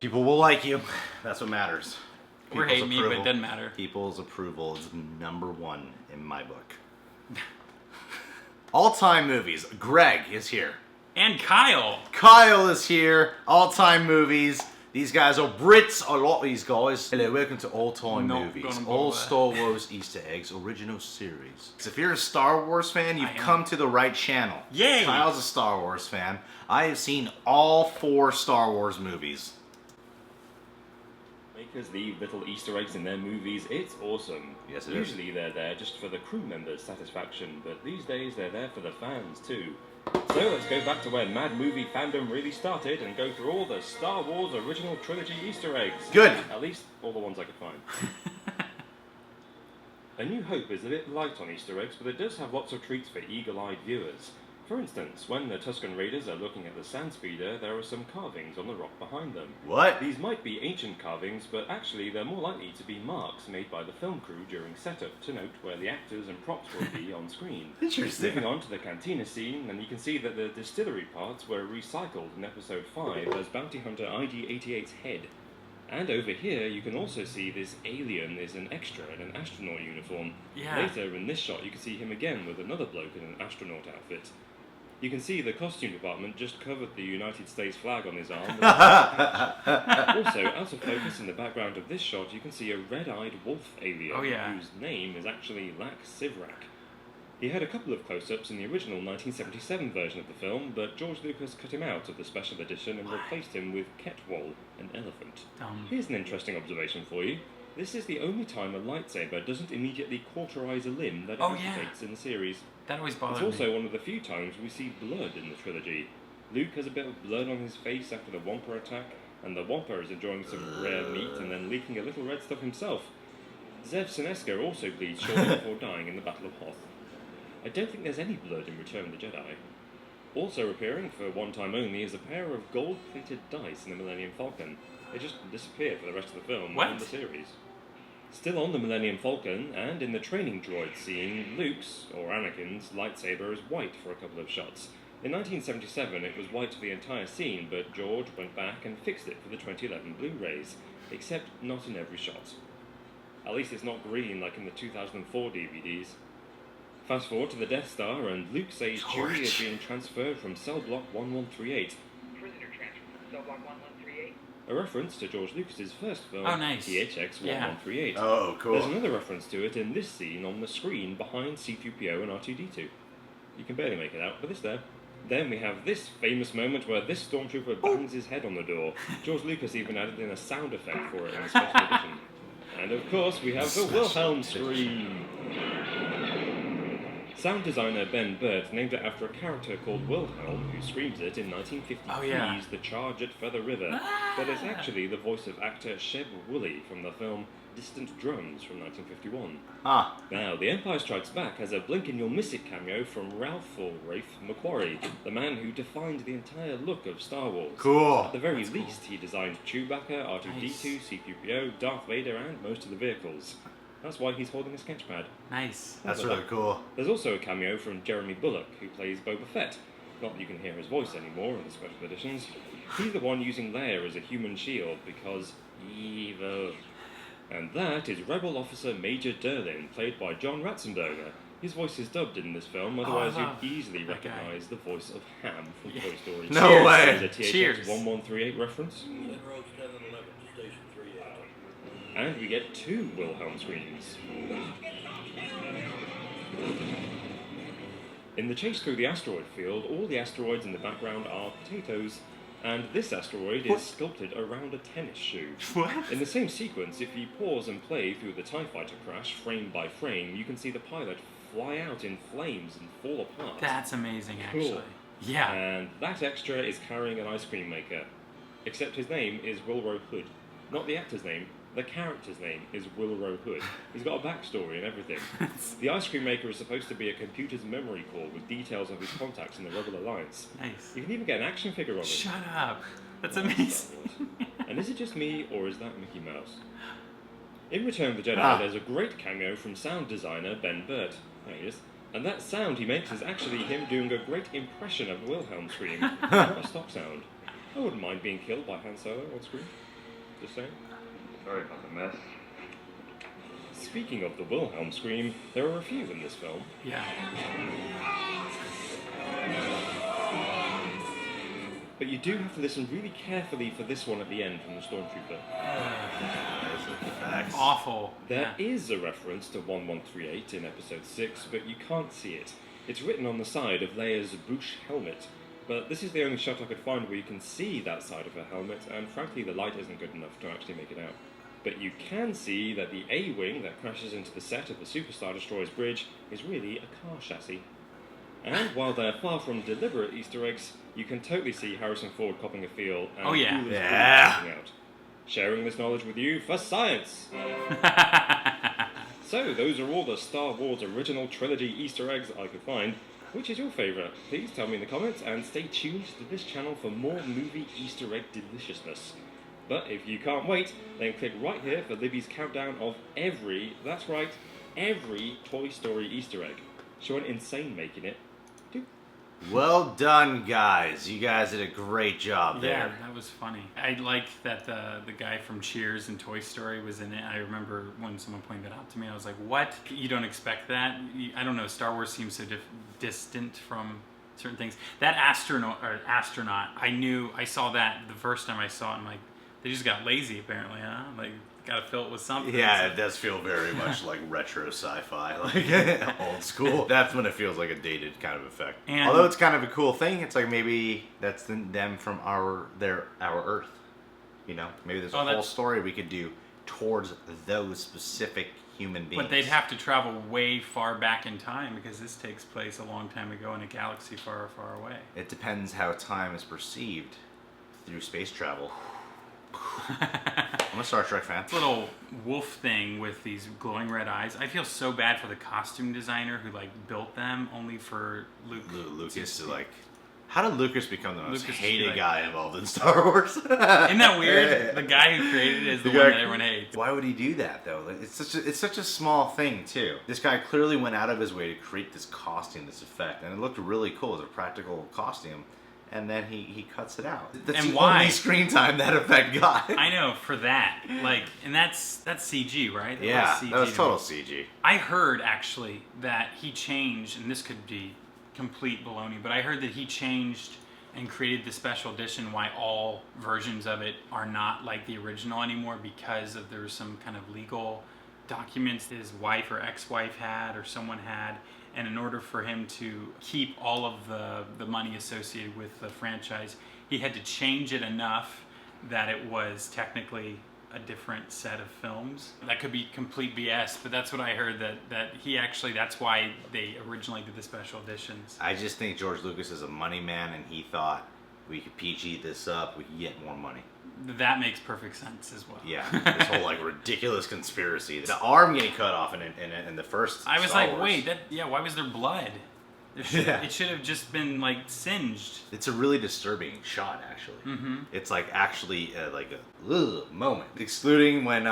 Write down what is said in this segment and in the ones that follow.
People will like you. That's what matters. Or hate me, but it doesn't matter. People's approval is #1 in my book. All-Time Movies. Greg is here. And Kyle. Kyle is here. All-Time Movies. These guys are Brits, a lot of these guys. Hello, welcome to All-Time Movies. All Star Wars Easter eggs, original series. If you're a Star Wars fan, you've come to the right channel. Yay! Kyle's a Star Wars fan. I have seen all 4 Star Wars movies. Makers leave little Easter eggs in their movies. It's awesome. Yes, it Usually they're there just for the crew members' satisfaction, but these days they're there for the fans too. So let's go back to where Mad Movie fandom really started and go through all the Star Wars original trilogy Easter eggs. Good. At least all the ones I could find. A New Hope is a bit light on Easter eggs, but it does have lots of treats for eagle-eyed viewers. For instance, when the Tusken Raiders are looking at the sand speeder, there are some carvings on the rock behind them. What? These might be ancient carvings, but actually they're more likely to be marks made by the film crew during setup to note where the actors and props will be on screen. Interesting. Moving on to the cantina scene, and you can see that the distillery parts were recycled in episode 5 as bounty hunter IG-88's head. And over here, you can also see this alien is an extra in an astronaut uniform. Yeah. Later in this shot, you can see him again with another bloke in an astronaut outfit. You can see the costume department just covered the United States flag on his arm. Also, out of focus in the background of this shot, you can see a red-eyed wolf alien whose name is actually Lak Sivrak. He had a couple of close-ups in the original 1977 version of the film, but George Lucas cut him out of the special edition and replaced him with Ketwal, an elephant. Here's an interesting observation for you. This is the only time a lightsaber doesn't immediately cauterize a limb that it amputates in the series. That always bothers me. It's also one of the few times we see blood in the trilogy. Luke has a bit of blood on his face after the Wampa attack, and the Wampa is enjoying some rare meat and then leaking a little red stuff himself. Zev Sineska also bleeds shortly before dying in the Battle of Hoth. I don't think there's any blood in Return of the Jedi. Also appearing for one time only is a pair of gold-plated dice in the Millennium Falcon. They just disappear for the rest of the film and the series. Still on the Millennium Falcon, and in the training droid scene, Luke's, or Anakin's, lightsaber is white for a couple of shots. In 1977 it was white for the entire scene, but George went back and fixed it for the 2011 Blu-rays, except not in every shot. At least it's not green like in the 2004 DVDs. Fast forward to the Death Star, and Luke says Chewie is being transferred from Cell Block 1138. Prisoner transfer from Cell Block 1138? A reference to George Lucas's first film, THX 1138. Oh, cool. There's another reference to it in this scene on the screen behind C-3PO and R2-D2. You can barely make it out, but it's there. Then we have this famous moment where this stormtrooper bangs his head on the door. George Lucas even added in a sound effect for it in the special edition. And of course, we have the Wilhelm scream. Sound designer Ben Burt named it after a character called Wilhelm, who screams it in 1953's The Charge at Feather River, but it's actually the voice of actor Sheb Woolley from the film Distant Drums from 1951. Now, The Empire Strikes Back has a blink-and-you'll-miss-it cameo from Ralph or Rafe McQuarrie, the man who defined the entire look of Star Wars. Cool. At the very least, he designed Chewbacca, R2-D2, C-3PO, Darth Vader, and most of the vehicles. That's why he's holding a sketch pad. Nice. That's really cool. There's also a cameo from Jeremy Bulloch, who plays Boba Fett. Not that you can hear his voice anymore in the special editions. He's the one using Leia as a human shield, because evil. And that is Rebel Officer Major Derlin, played by John Ratzenberger. His voice is dubbed in this film, otherwise you'd easily recognise the voice of Ham from Toy Story. No way! There's a THX 1138 reference. And we get 2 Wilhelm screams. In the chase through the asteroid field, all the asteroids in the background are potatoes, and this asteroid is sculpted around a tennis shoe. In the same sequence, if you pause and play through the TIE Fighter crash frame by frame, you can see the pilot fly out in flames and fall apart. That's amazing, actually. Cool. Yeah. And that extra is carrying an ice cream maker. Except his name is Wilro Hood. Not the actor's name. The character's name is Wilro Hood. He's got a backstory and everything. The ice cream maker is supposed to be a computer's memory core with details of his contacts in the Rebel Alliance. Nice. You can even get an action figure of it. Shut up. That's amazing. And is it just me, or is that Mickey Mouse? In Return of the Jedi, there's a great cameo from sound designer Ben Burt. There he is. And that sound he makes is actually him doing a great impression of Wilhelm scream, not a stock sound. I wouldn't mind being killed by Han Solo on screen. Just saying. Sorry about the mess. Speaking of the Wilhelm scream, there are a few in this film. Yeah. But you do have to listen really carefully for this one at the end from the Stormtrooper. Facts. Awful. There Yeah. is a reference to 1138 in episode 6, but you can't see it. It's written on the side of Leia's Bouche helmet, but this is the only shot I could find where you can see that side of her helmet, and frankly the light isn't good enough to actually make it out. But you can see that the A-wing that crashes into the set of the Superstar Destroyer's bridge is really a car chassis. And while they're far from deliberate Easter eggs, you can totally see Harrison Ford copping a feel and Oh, yeah. Coolidge Yeah. coming out. Sharing this knowledge with you for science! So, those are all the Star Wars original trilogy Easter eggs I could find. Which is your favourite? Please tell me in the comments and stay tuned to this channel for more movie Easter egg deliciousness. But if you can't wait, then click right here for Libby's countdown of every, that's right, every Toy Story Easter egg. She went insane making it. Well done, guys. You guys did a great job there. Yeah, that was funny. I like that the guy from Cheers and Toy Story was in it. I remember when someone pointed that out to me, I was like, what? You don't expect that? I don't know, Star Wars seems so distant from certain things. That astronaut, I saw that the first time I saw it, and like, they just got lazy apparently, huh? Like, gotta fill it with something. Yeah, it does feel very much like retro sci-fi, like old school. That's when it feels like a dated kind of effect. And- although it's kind of a cool thing, it's like maybe that's them from our Earth. You know, maybe there's a whole that's- story we could do towards those specific human beings. But they'd have to travel way far back in time because this takes place a long time ago in a galaxy far, far away. It depends how time is perceived through space travel. I'm a Star Trek fan. This little wolf thing with these glowing red eyes. I feel so bad for the costume designer who like built them only for Luke. Lucas to like. How did Lucas become the most Lucas hated like- guy involved in Star Wars? Isn't that weird? The guy who created it is the one that everyone hates. Why would he do that though? Like, it's such a small thing too. This guy clearly went out of his way to create this costume, this effect, and it looked really cool as a practical costume. And then he cuts it out. That's And the why? only screen time that effect got. I know, for that. Like, and that's CG, right? Yeah, CG that was to total me. CG. I heard actually that he changed, and this could be complete baloney, but I heard that he changed and created the special edition why all versions of it are not like the original anymore because of there's some kind of legal documents his wife or ex-wife had or someone had, and in order for him to keep all of the money associated with the franchise, he had to change it enough that it was technically a different set of films. That could be complete BS, but that's what I heard, that he actually, that's why they originally did the special editions. I just think George Lucas is a money man, and he thought we could PG this up, we could get more money. That makes perfect sense as well. Yeah, this whole like ridiculous conspiracy. The arm getting cut off in the first. I was Star like, Wars. wait, why was there blood? It should have just been like singed. It's a really disturbing shot, actually. Mm-hmm. It's like actually like a moment, excluding when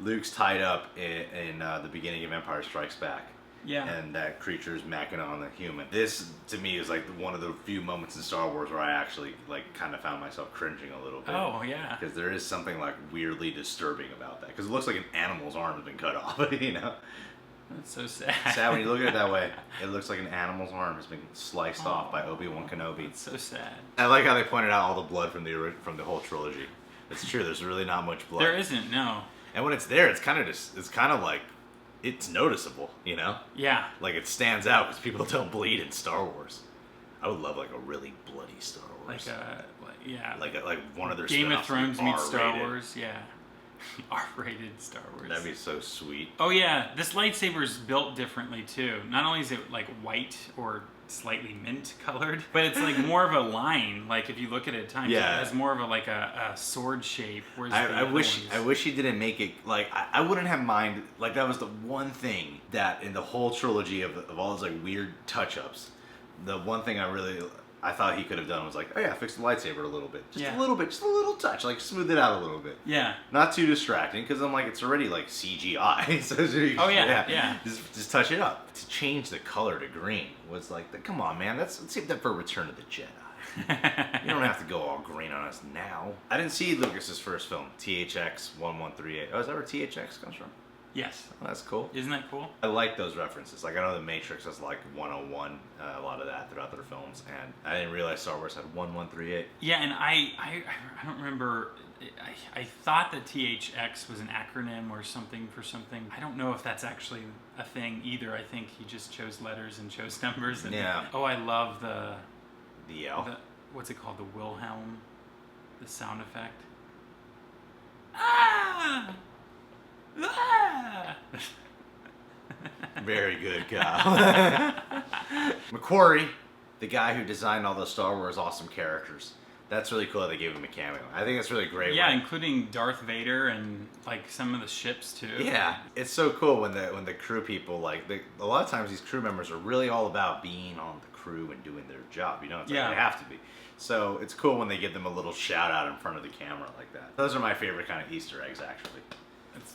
Luke's tied up in the beginning of Empire Strikes Back. Yeah. And that creature's macking on the human. This, to me, is like one of the few moments in Star Wars where I actually like kind of found myself cringing a little bit. Oh, yeah. Because there is something like weirdly disturbing about that. Because it looks like an animal's arm has been cut off, you know? That's so sad. Sad when you look at it that way. It looks like an animal's arm has been sliced off by Obi-Wan Kenobi. It's so sad. I like how they pointed out all the blood from the whole trilogy. It's true. There's really not much blood. There isn't, no. And when it's there, it's kind of like it's noticeable, you know? Yeah. Like it stands out because people don't bleed in Star Wars. I would love like a really bloody Star Wars. Like one of their Game of spin-offs Thrones would be meets Star R-rated. Wars, yeah. R-rated Star Wars. That'd be so sweet. Oh yeah, this lightsaber's built differently too. Not only is it like white or slightly mint colored, but it's like more of a line. Like if you look at it at times, Yeah. it has more of a sword shape. Whereas I wish he didn't make it like I wouldn't have mind like that was the one thing that in the whole trilogy of all those like weird touch-ups, the one thing I thought he could have done was like, oh yeah, fix the lightsaber a little bit, just a little bit, just a little touch, like smooth it out a little bit. Yeah. Not too distracting because I'm like it's already like CGI. So Oh yeah. Just touch it up. To change the color to green was like, come on man, let's save that for Return of the Jedi. You don't have to go all green on us now. I didn't see Lucas's first film, THX 1138. Oh, is that where THX comes from? Yes. Oh, that's cool. Isn't that cool? I like those references. Like, I know The Matrix has like 101, a lot of that throughout their films, and I didn't realize Star Wars had 1138. Yeah, and I don't remember. I thought that THX was an acronym or something for something. I don't know if that's actually a thing either. I think he just chose letters and chose numbers. And, Yeah. Oh, I love The yell. what's it called? The Wilhelm, the sound effect. Ah! Ah! Very good, Kyle. McQuarrie, the guy who designed all those Star Wars awesome characters. That's really cool that they gave him a cameo. I think that's really great. Yeah, including Darth Vader and like some of the ships too. Yeah, it's so cool when the crew people a lot of times these crew members are really all about being on the crew and doing their job. You know, it's like they have to be. So it's cool when they give them a little shout out in front of the camera like that. Those are my favorite kind of Easter eggs, actually.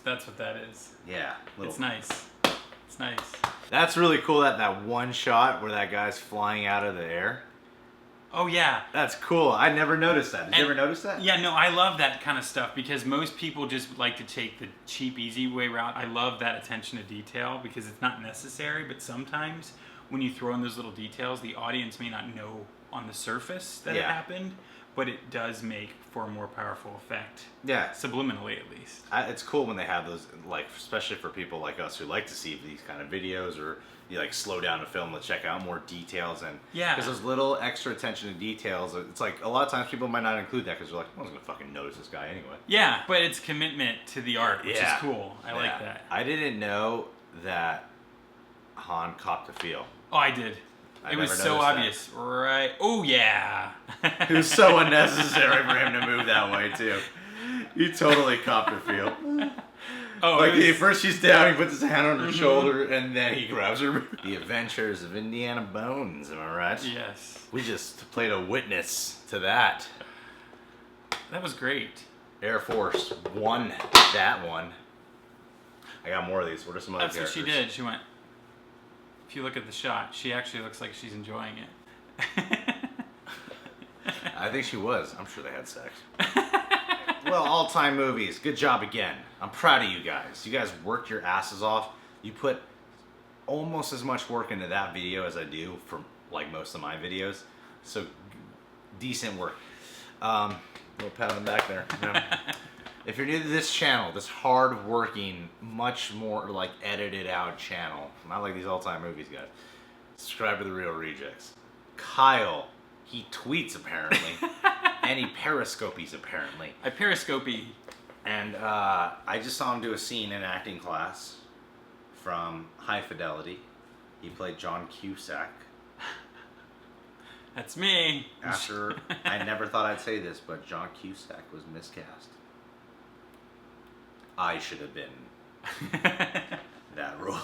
That's what that is. Yeah, It's nice. It's nice. That's really cool. That one shot where that guy's flying out of the air. Oh yeah. That's cool. I never noticed that. Did you ever notice that? Yeah, no, I love that kind of stuff because most people just like to take the cheap, easy way route. I love that attention to detail because it's not necessary, but sometimes when you throw in those little details, the audience may not know on the surface that it happened, but it does make for a more powerful effect. Yeah. Subliminally, at least. It's cool when they have those, like, especially for people like us who like to see these kind of videos or you like slow down a film to check out more details and because those little extra attention to details, it's like a lot of times people might not include that because they're like, I wasn't gonna fucking notice this guy anyway. Yeah, but it's commitment to the art, which is cool. I like that. I didn't know that Han copped a feel. Oh, I did. It was so obvious, right? Oh yeah. It was so unnecessary for him to move that way too. He totally copped a feel. Oh, like first she's down, he puts his hand on her shoulder, and then he grabs her. The Adventures of Indiana Bones, am I right? Yes. We just played a witness to that. That was great. Air Force won that one. I got more of these. What are some other characters? That's what she did. She went, if you look at the shot, she actually looks like she's enjoying it. I think she was. I'm sure they had sex. Well, All-Time Movies. Good job again. I'm proud of you guys. You guys worked your asses off. You put almost as much work into that video as I do for like most of my videos. So decent work. Little pat on the back there. If you're new to this channel, this hard-working, much more like edited out channel, not like these All-Time Movies guys, subscribe to The Real Rejects. Kyle, he tweets apparently. And he periscopies apparently. I periscopy. And I just saw him do a scene in acting class from High Fidelity. He played John Cusack. That's me. After, I never thought I'd say this, but John Cusack was miscast. I should have been that role.